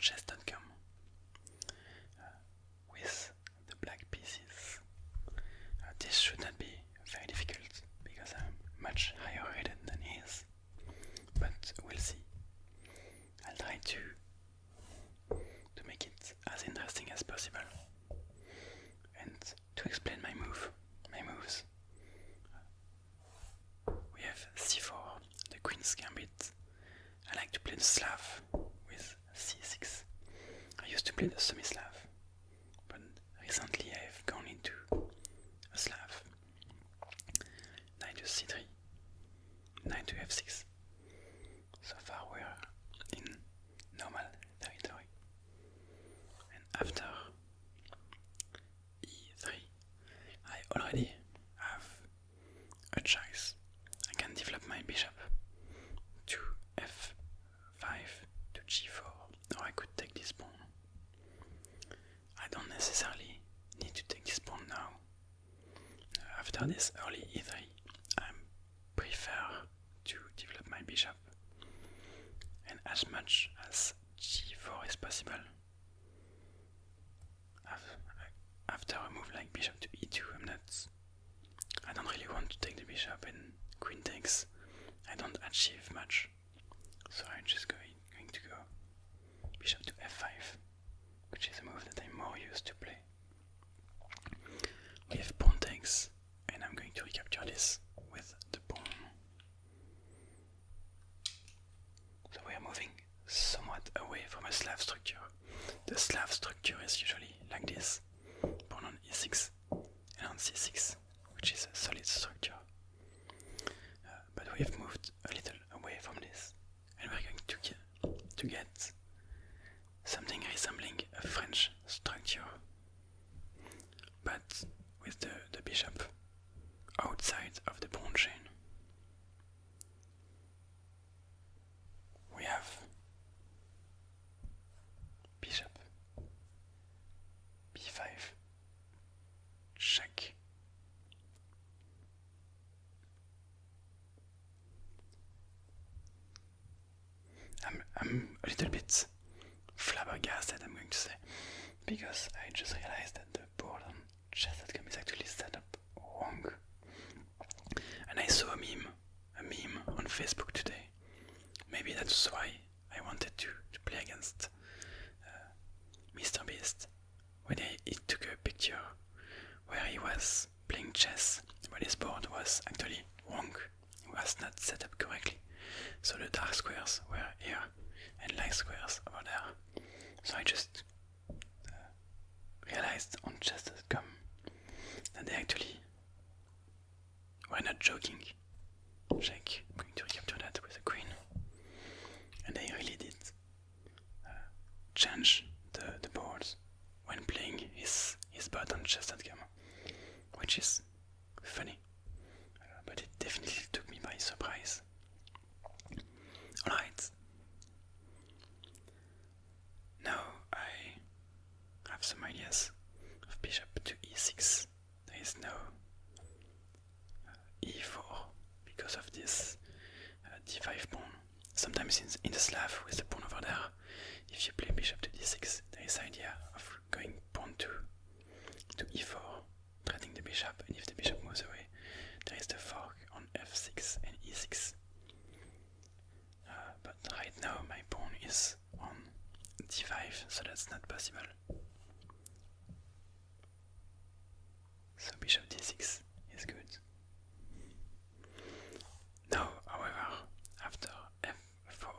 chess.com with the black pieces. This should not be very difficult because I'm much higher rated than he is, but we'll see. I'll try to make it as interesting as possible and to explain my moves. We have c4, the queen's gambit. I like to play the Slav with c6. I used to play the semi-Slav, but recently I've gone into a Slav. Knight to c3, knight to f6. So far we're in normal territory. And after e3, I already have a choice. I can develop my bishop to f5 to g4, or I could take this pawn. I don't necessarily need to take this pawn now. After this early e3, I prefer to develop my bishop, and as much as g4 is possible. After a move like bishop to e2, I don't really want to take the bishop, and queen takes, I don't achieve much. So I'm just going to go bishop to f5, which is a move that I'm more used to play. We have pawn takes, and I'm going to recapture this with the pawn. So we are moving somewhat away from a Slav structure. The Slav structure is usually like this: pawn on e6 and on c6, which is a solid structure. But we have moved a little away from this, and we're going to get something resembling a French structure, but with the bishop outside of the pawn chain. We have bishop b5, check. I'm a little bit flabbergasted, I'm going to say, because I just realized that the board on chess.com is actually set up wrong. And I saw a meme on Facebook today. Maybe that's why I wanted to play against Mr. Beast, when he took a picture where he was playing chess, but his board was actually wrong. It was not set up correctly. So the dark squares were here and light squares over there. So I just realized on chess.com that they actually were not joking. Check, I'm going to recapture that with a queen. And they really did change the boards when playing his board on chess.com, which is funny, but it definitely took me by surprise. Alright, now I have some ideas of bishop to e6. There is no e4 because of this d5 pawn. Sometimes in the Slav with the pawn over there, if you play bishop to d6, there is the idea of going pawn to e4, threatening the bishop, and if the bishop moves away, there is the fork on f6 and e6. But right now my pawn is on d5, so that's not possible. So bishop d6 is good. Now, however, after f4,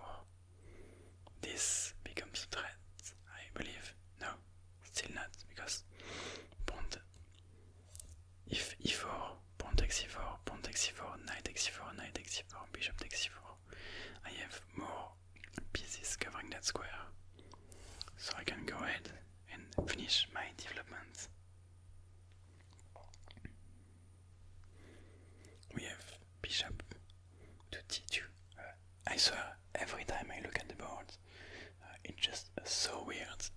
this becomes a threat, I believe. No, still not, because if e4, pawn takes e4, pawn takes e4, knight takes e4, knight takes e4, bishop takes e4, I have more pieces covering that square. So I can go ahead and finish my development. We have bishop to d2. I swear, every time I look at the board, it's just so weird.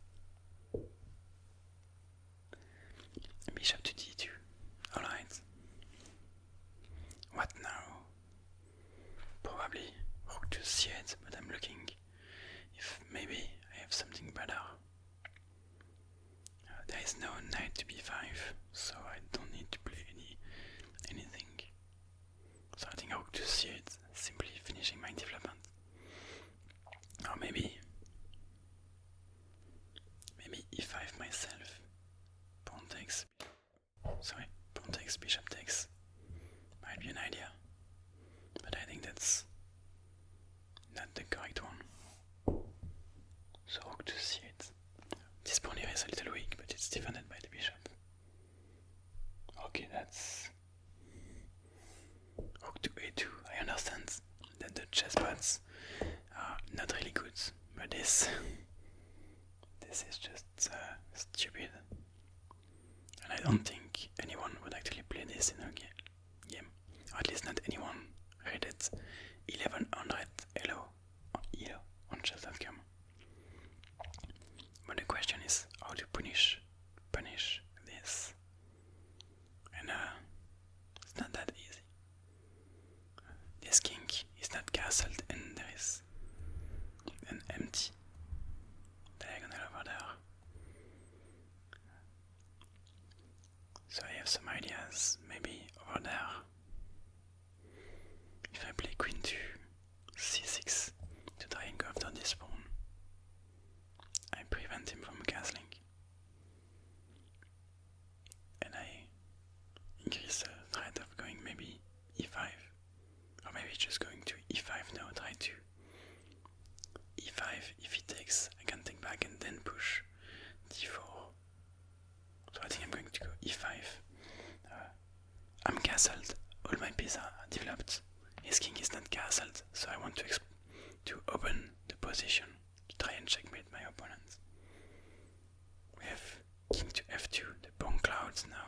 Bishop to d2. Alright. What now? Probably rook to c8, but I'm looking if maybe I have something better. to see it. This pawn here is a little weak, but it's defended by the bishop. Okay, that's rook to a2. I understand that the chessboards are not really good, but this is just stupid. And I don't think anyone would actually play this in a game. Or at least not anyone rated 1100 Elo on chess.com. But the question is how to punish this. And it's not that easy. This king is not castled and there is an empty diagonal over there. So I have some ideas, maybe over there. If I play queen to c6 to try and go after this pawn, I prevent him from castling. And I increase the threat of going maybe e5. Or maybe just going to e5 now, try to e5. If he takes, I can take back and then push d4. So I think I'm going to go e5. I'm castled, all my pieces are developed. His king is not castled, so I want to open the position to try and checkmate my opponent. We have king to f2, the pawn clouds now.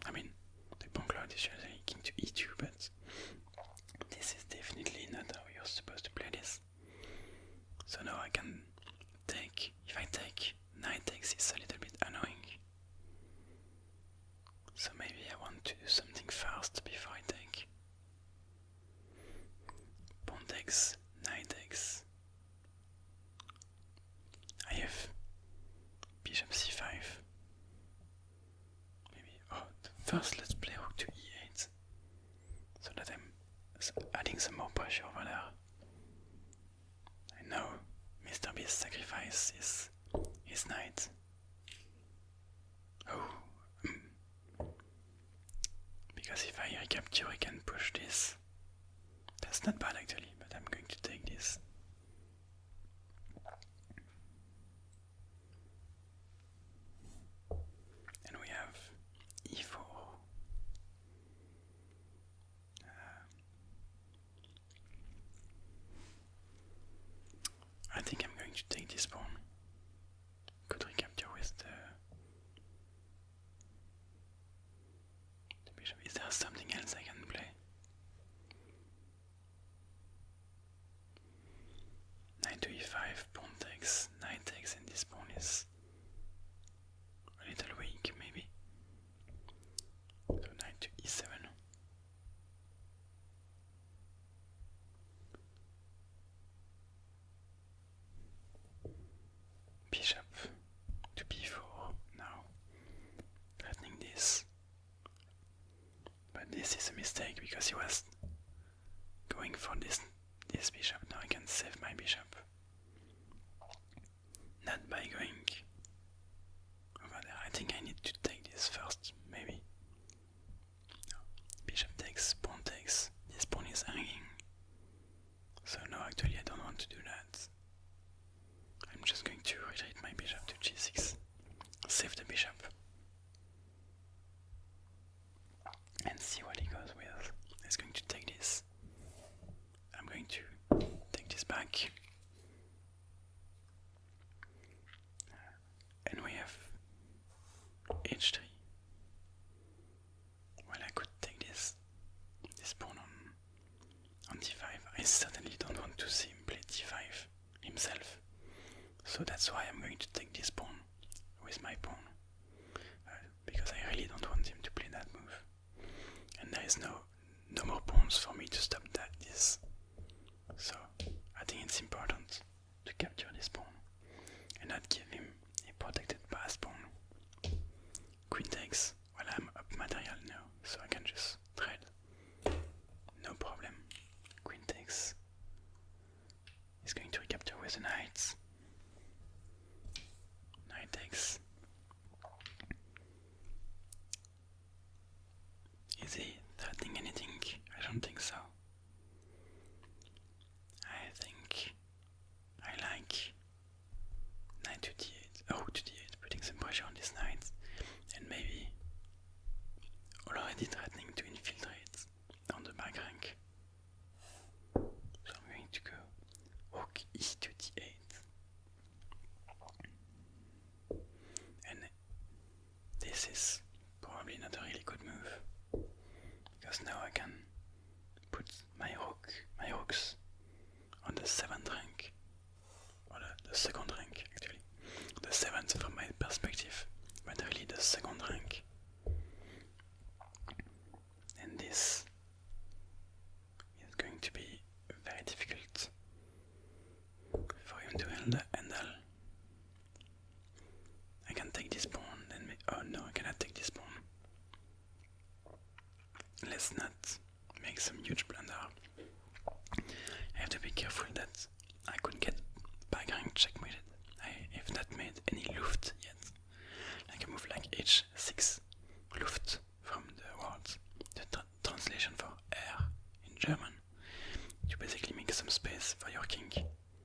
I mean, the pawn cloud is usually king to e2, but this is definitely not how you're supposed to play this. So now I can take, if I take, knight takes is a little bit annoying. So maybe I want to do something fast before I take. Pawn takes, knight takes. I have bishop c5. Maybe, first let's play rook to e8. So that I'm adding some more pressure over there. I know Mr. Beast sacrifices his knight. Because if I recapture I can push this. That's not bad actually, but I'm going to take this. And we have e4. I think I'm going to take this pawn. Could recapture with the bishop. Is there something else I can play? Knight to e5, pawn takes, knight takes, and this pawn is a little weak maybe. So knight to e7. Bishop to b4 now, threatening this. But this is a mistake because he was going for this bishop. Now I can save my bishop. Not by going over there. I think I need to take this first, maybe. No. Bishop takes, pawn takes. This pawn is hanging. So no, actually I don't want to do that. I'm just going to retreat my bishop to g6. Save the bishop. And see what he goes with. He's going to take this. I'm going to take this back. And we have h3. Well, I could take this pawn on d5. I certainly don't want to see him play d5 himself. So that's why I'm going to take this pawn with my pawn. Because I really don't want him to play that move. And there is no more pawns for me to stop this. So I think it's important to capture this pawn and not give him a protected pass pawn. Queen takes. Well, I'm up material now, so I can just trade. No problem. Queen takes. He's going to recapture with the knight. Knight takes. Is he threatening anything? I don't think so. I think I like this is probably not a really good move, because now I can put my rooks on the 7th rank, or the 2nd rank actually. The 7th from my perspective, but really the 2nd rank. And this is going to be very difficult for him to handle. I can take this pawn, then oh no, I cannot take this pawn. Let's not make some huge blunder. I have to be careful that I could get back rank checkmated. I have not made any Luft yet. Like a move like h6 Luft from the words, the translation for air in German. You basically make some space for your king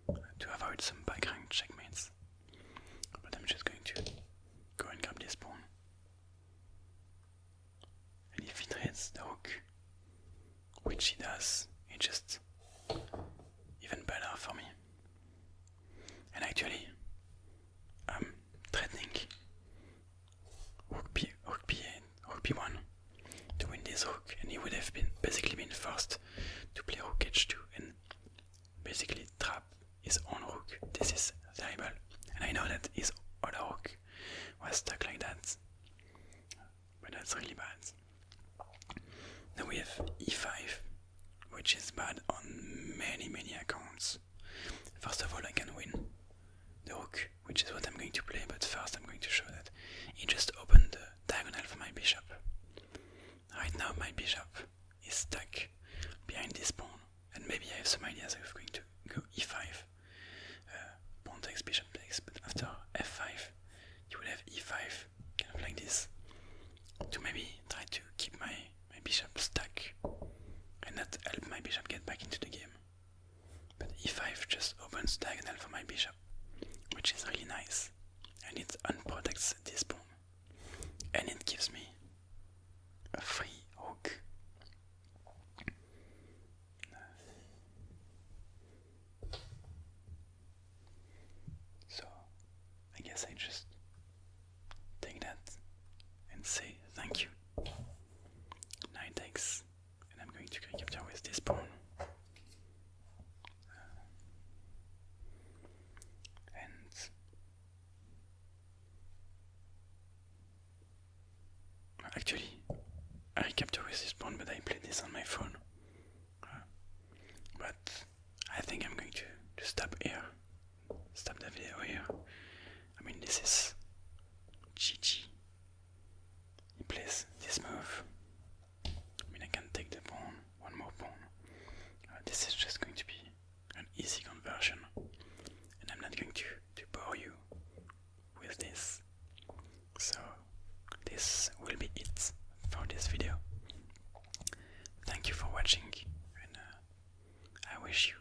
to avoid some back rank checkmates. But I'm just going to go and grab this pawn. And if he trades the rook, which he does, it's just even better for me. And actually, I'm threatening rook b8, rook b1 to win this rook, and he would have basically been forced to play rook h2 and basically trap his own rook. This is terrible, and I know that his other rook was stuck like that, but that's really bad. Now we have e5, which is bad on many accounts. First of all, I can win the rook, which is what I'm going to play, but first I'm going to show that he just opened the diagonal for my bishop. Right now my bishop is stuck behind this pawn, and maybe I have some ideas of going to go e5, pawn takes, bishop takes, but after f5 you will have e5, kind of like this, to maybe try to keep my bishop stuck and not help my bishop get back into the game. But e5 just opens diagonal for my bishop, which is really nice, and it unprotects this pawn, and it gives me a free rook. So I guess I just take that and say thank you. Knight takes, and I'm going to capture with this pawn. And actually, I capture with this pawn, but I played this on my phone. But I think I'm going to stop here. Stop the video here. I mean, this is GG. He plays this move. I mean, I can take the pawn, one more pawn. This is just going to be an easy conversion, and I'm not going to bore you with this. So this will be it for this video. Thank you for watching, and I wish you